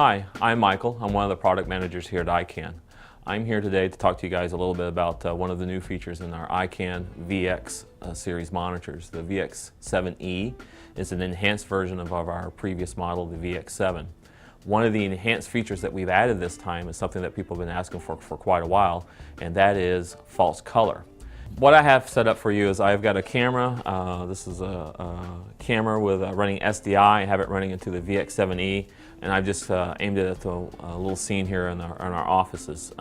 Hi, I'm Michael. I'm one of the product managers here at ICANN. I'm here today to talk to you guys a little bit about one of the new features in our ICANN VX series monitors. The VX7e is an enhanced version of our previous model, the VX7. One of the enhanced features that we've added this time is something that people have been asking for quite a while, and that is false color. What I have set up for you is I've got a camera. This is a camera with running SDI. I have it running into the VX7e, and I've just aimed it at the little scene here in our offices.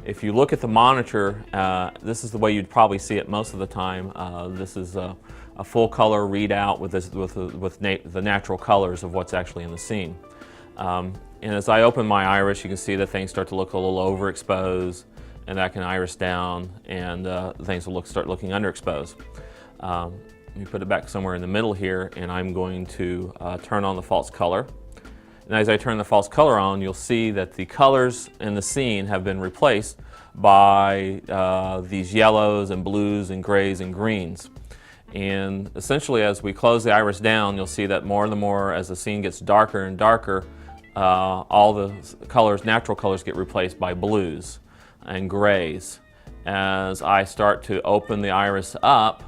If you look at the monitor, this is the way you'd probably see it most of the time. This is a full color readout with the natural colors of what's actually in the scene. And as I open my iris, you can see that things start to look a little overexposed, and I can iris down, and things will start looking underexposed. Let me put it back somewhere in the middle here, and I'm going to turn on the false color. And as I turn the false color on, you'll see that the colors in the scene have been replaced by these yellows and blues and grays and greens. And essentially, as we close the iris down, you'll see that more and more as the scene gets darker and darker, all the colors, natural colors, get replaced by blues and grays. As I start to open the iris up,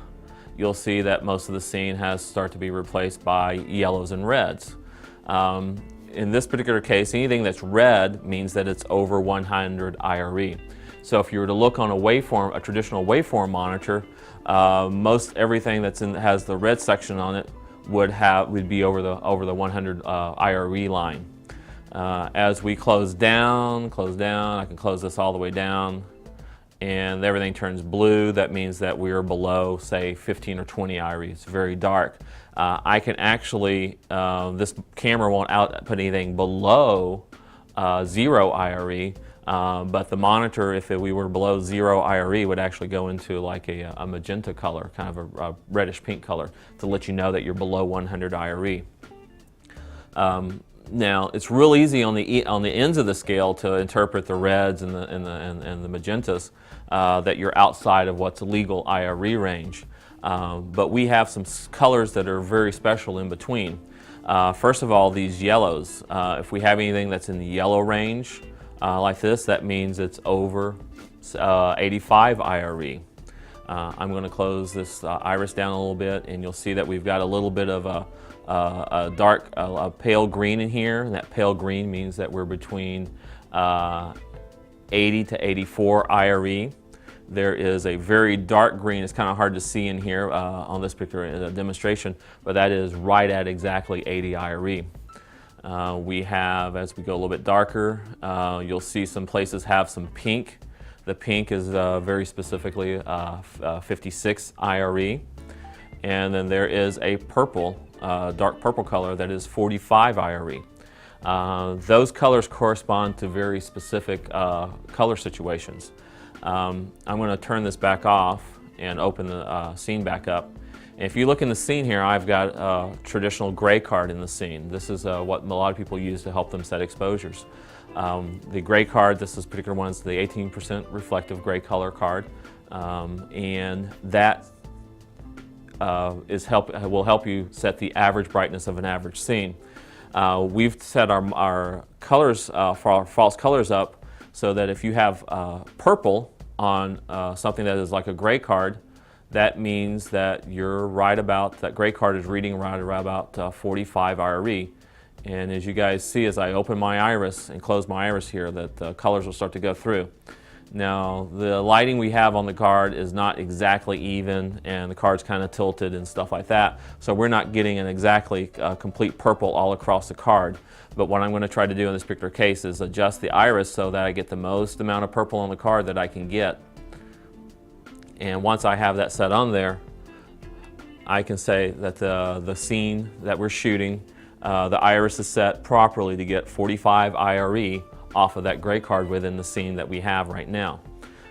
you'll see that most of the scene has started to be replaced by yellows and reds. In this particular case, anything that's red means that it's over 100 IRE. So if you were to look on a traditional waveform monitor, most everything has the red section on it would be over the 100 IRE line. As we close down, I can close this all the way down, and everything turns blue. That means that we are below, say, 15 or 20 IRE. It's very dark. I can actually, this camera won't output anything below 0 IRE, but the monitor, if we were below 0 IRE, would actually go into like a magenta color, kind of a reddish pink color, to let you know that you're below 100 IRE. Now, it's real easy on the ends of the scale to interpret the reds and the magentas that you're outside of what's legal IRE range. But we have some colors that are very special in between. First of all, these yellows. If we have anything that's in the yellow range like this, that means it's over 85 IRE. I'm going to close this iris down a little bit, and you'll see that we've got a little bit of a pale green in here, and that pale green means that we're between 80 to 84 IRE. There is a very dark green. It's kind of hard to see in here on this particular demonstration, but that is right at exactly 80 IRE. We have, as we go a little bit darker, you'll see some places have some pink. The pink is very specifically 56 IRE. And then there is a purple, dark purple color that is 45 IRE. Those colors correspond to very specific color situations. I'm going to turn this back off and open the scene back up. And if you look in the scene here, I've got a traditional gray card in the scene. This is what a lot of people use to help them set exposures. The gray card, this particular one is the 18% reflective gray color card, and that will help you set the average brightness of an average scene. We've set our colors for our false colors up so that if you have purple on something that is like a gray card, that means that you're right about, that gray card is reading right about 45 IRE. And as you guys see, as I open my iris and close my iris here, that the colors will start to go through. Now, the lighting we have on the card is not exactly even, and the card's kind of tilted and stuff like that, so we're not getting an exactly complete purple all across the card. But what I'm going to try to do in this particular case is adjust the iris so that I get the most amount of purple on the card that I can get. And once I have that set on there, I can say that the scene that we're shooting, the iris is set properly to get 45 IRE off of that gray card within the scene that we have right now.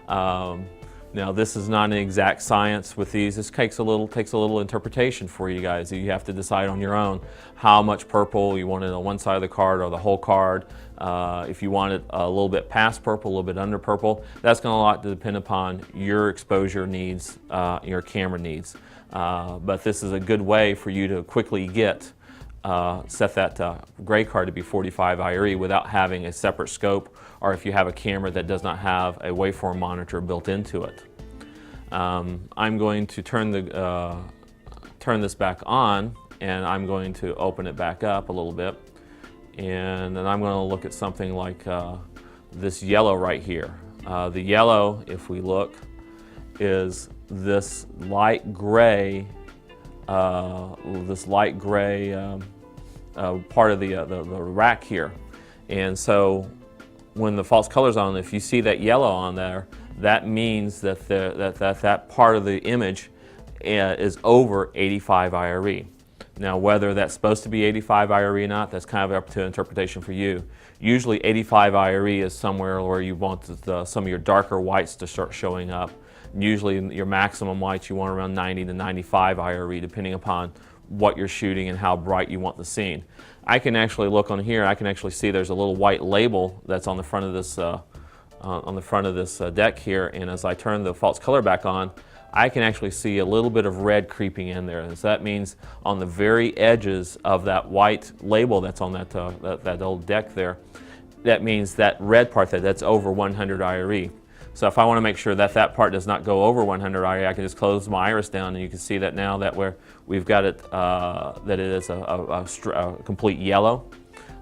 Now, this is not an exact science with these. This takes a little interpretation for you guys. You have to decide on your own how much purple you want it on one side of the card or the whole card. If you want it a little bit past purple, a little bit under purple, that's going to a lot depend upon your exposure needs, your camera needs. But this is a good way for you to quickly get set that gray card to be 45 IRE without having a separate scope, or if you have a camera that does not have a waveform monitor built into it. I'm going to turn this back on, and I'm going to open it back up a little bit, and then I'm going to look at something like this yellow right here. The yellow, if we look, is this light gray part of the rack here. And so when the false color's on, if you see that yellow on there, that means that that part of the image is over 85 IRE. Now, whether that's supposed to be 85 IRE or not, that's kind of up to interpretation for you. Usually 85 IRE is somewhere where you want some of your darker whites to start showing up. Usually your maximum whites you want around 90 to 95 IRE, depending upon what you're shooting and how bright you want the scene. I can actually look on here, I can actually see there's a little white label that's on the front of this deck here, and as I turn the false color back on, I can actually see a little bit of red creeping in there. And so that means on the very edges of that white label that's on that old deck there, that means that red part that's over 100 IRE. So if I want to make sure that that part does not go over 100 IRE, I can just close my iris down, and you can see that now that we've got it, that it is a complete yellow.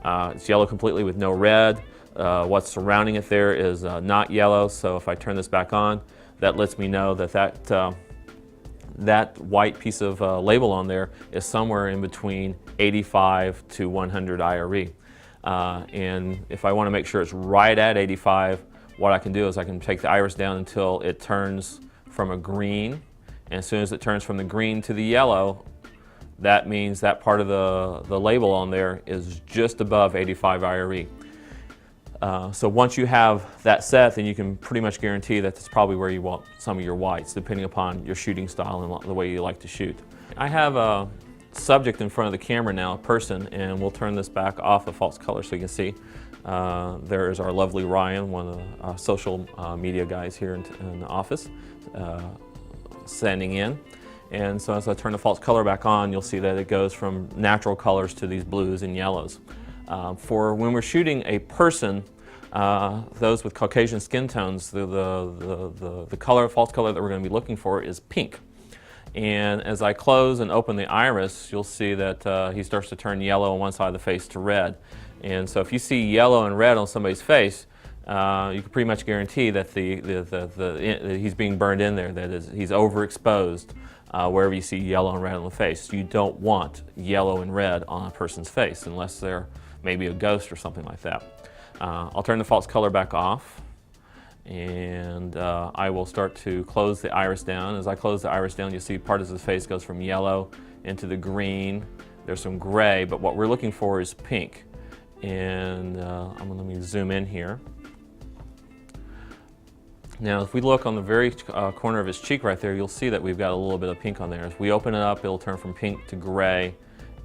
It's yellow completely with no red. What's surrounding it there is not yellow. So if I turn this back on, that lets me know that that white piece of label on there is somewhere in between 85 to 100 IRE. And if I want to make sure it's right at 85, what I can do is I can take the iris down until it turns from a green, and as soon as it turns from the green to the yellow, that means that part of the label on there is just above 85 IRE. So once you have that set, then you can pretty much guarantee that that's probably where you want some of your whites, depending upon your shooting style and the way you like to shoot. I have a subject in front of the camera now, a person, and we'll turn this back off the false color so you can see. There is our lovely Ryan, one of the social media guys here in the office, standing in. And so as I turn the false color back on, you'll see that it goes from natural colors to these blues and yellows. For when we're shooting a person, those with Caucasian skin tones, the color, false color that we're going to be looking for is pink. And as I close and open the iris, you'll see that he starts to turn yellow on one side of the face to red. And so if you see yellow and red on somebody's face, you can pretty much guarantee that he's being burned in there, that is, he's overexposed wherever you see yellow and red on the face. You don't want yellow and red on a person's face unless they're maybe a ghost or something like that. I'll turn the false color back off, and I will start to close the iris down. As I close the iris down, you'll see part of his face goes from yellow into the green. There's some gray, but what we're looking for is pink. And let me zoom in here. Now, if we look on the very corner of his cheek right there, you'll see that we've got a little bit of pink on there. If we open it up, it'll turn from pink to gray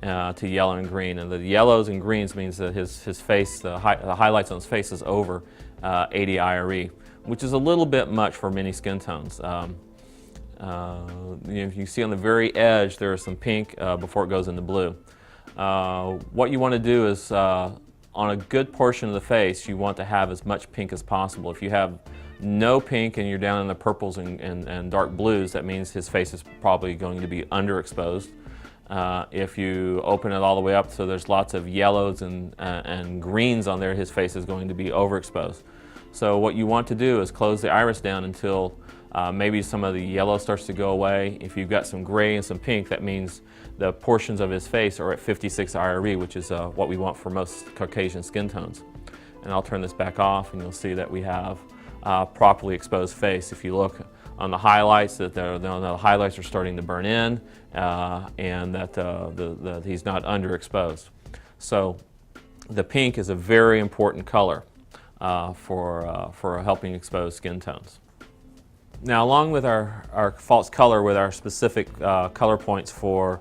to yellow and green. And the yellows and greens means that his face, the highlights on his face is over 80 IRE, which is a little bit much for many skin tones. If you see on the very edge, there is some pink before it goes into blue. What you want to do is, on a good portion of the face, you want to have as much pink as possible. If you have no pink and you're down in the purples and dark blues, that means his face is probably going to be underexposed. If you open it all the way up so there's lots of yellows and greens on there, his face is going to be overexposed. So what you want to do is close the iris down until maybe some of the yellow starts to go away. If you've got some gray and some pink, that means the portions of his face are at 56 IRE, which is what we want for most Caucasian skin tones. And I'll turn this back off, and you'll see that we have properly exposed face. If you look on the highlights, that the highlights are starting to burn in, and that he's not underexposed. So the pink is a very important color for helping expose skin tones. Now, along with our false color with our specific color points for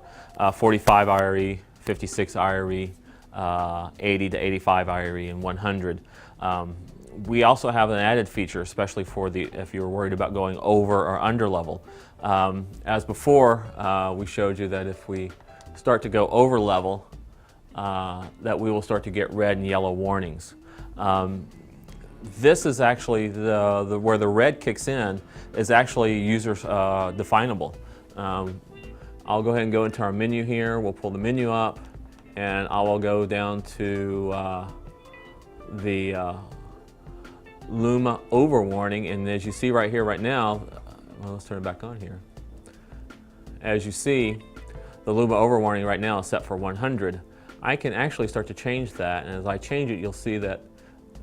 45 IRE, 56 IRE, 80 to 85 IRE, and 100, we also have an added feature, especially for if you're worried about going over or under level. As before, we showed you that if we start to go over level, that we will start to get red and yellow warnings. This is actually where the red kicks in is actually user definable. I'll go ahead and go into our menu here. We'll pull the menu up, and I will go down to the Luma over warning, and as you see right here right now, well, let's turn it back on here. As you see, the Luma over warning right now is set for 100. I can actually start to change that, and as I change it, you'll see that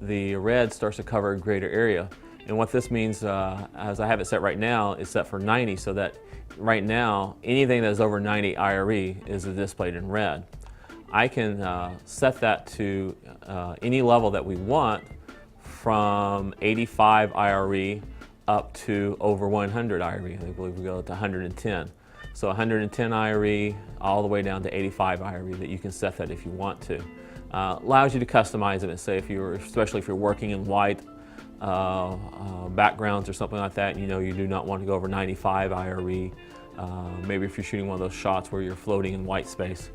the red starts to cover a greater area. And what this means, as I have it set right now, is set for 90, so that right now, anything that is over 90 IRE is displayed in red. I can set that to any level that we want, from 85 IRE up to over 100 IRE. I believe we go to 110. So 110 IRE all the way down to 85 IRE, that you can set that if you want to. Allows you to customize it, and say especially if you're working in white backgrounds or something like that, you know you do not want to go over 95 IRE. Maybe if you're shooting one of those shots where you're floating in white space,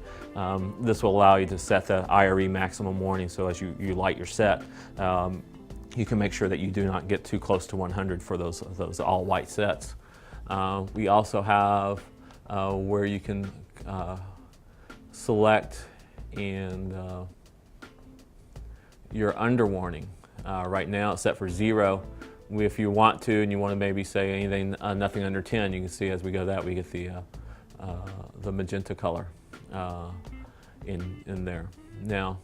this will allow you to set the IRE maximum warning, so as you light your set, you can make sure that you do not get too close to 100 for those all white sets. We also have where you can select and your under warning. Right now it's set for 0. If you want to, and you want to maybe say anything, nothing under 10, you can see as we go that we get the magenta color in there. Now,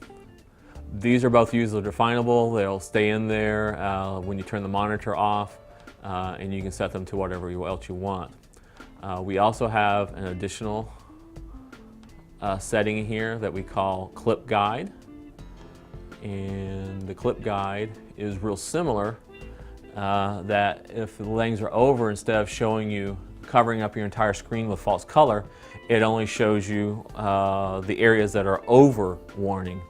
these are both user definable. They'll stay in there when you turn the monitor off, and you can set them to whatever else you want. We also have an additional setting here that we call clip guide, and the clip guide is real similar, that if the lanes are over, instead of showing you covering up your entire screen with false color, it only shows you the areas that are over warning.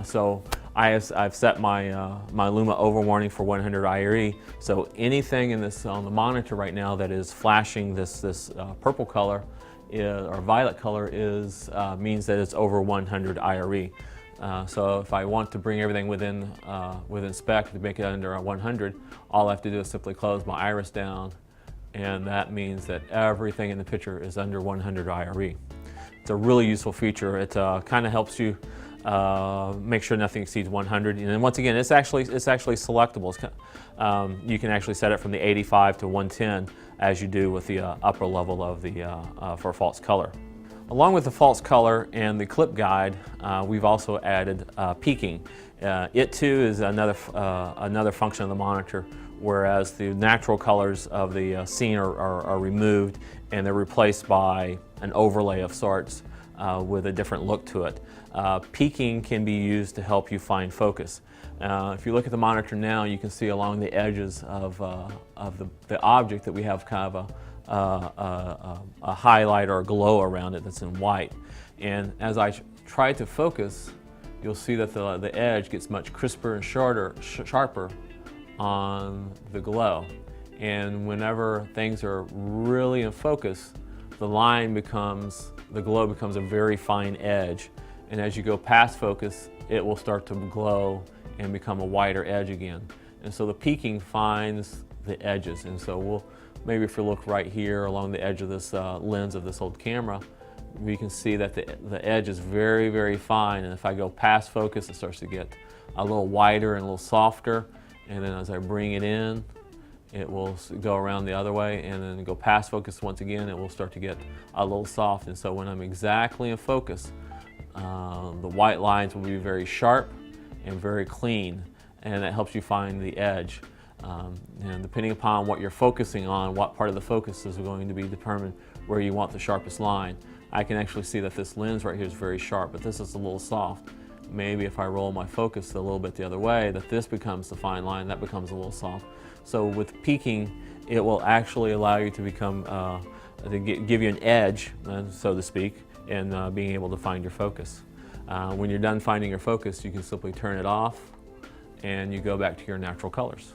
So I've set my my Luma over warning for 100 IRE. So anything in this on the monitor right now that is flashing this purple color or violet color means that it's over 100 IRE. So if I want to bring everything within spec to make it under 100, all I have to do is simply close my iris down, and that means that everything in the picture is under 100 IRE. It's a really useful feature. It kind of helps you make sure nothing exceeds 100. And then once again, it's actually selectable. You can actually set it from the 85 to 110 as you do with the upper level of the for false color. Along with the false color and the clip guide, we've also added peaking. It too is another function of the monitor, whereas the natural colors of the scene are removed and they're replaced by an overlay of sorts with a different look to it. Peaking can be used to help you find focus. If you look at the monitor now, you can see along the edges of the object that we have kind of a highlight or a glow around it that's in white. And as I try to focus, you'll see that the edge gets much crisper and sharper on the glow. And whenever things are really in focus, the glow becomes a very fine edge. And as you go past focus, it will start to glow and become a wider edge again. And so the peaking finds the edges. And so maybe if you look right here along the edge of this lens of this old camera, we can see that the edge is very, very fine. And if I go past focus, it starts to get a little wider and a little softer. And then as I bring it in, it will go around the other way, and then go past focus once again, it will start to get a little soft. And so when I'm exactly in focus, the white lines will be very sharp and very clean, and that helps you find the edge. And depending upon what you're focusing on, what part of the focus is going to be determined where you want the sharpest line. I can actually see that this lens right here is very sharp, but this is a little soft. Maybe if I roll my focus a little bit the other way, that this becomes the fine line, that becomes a little soft. So with peaking, it will actually allow you to become, give you an edge, so to speak, in being able to find your focus. When you're done finding your focus, you can simply turn it off and you go back to your natural colors.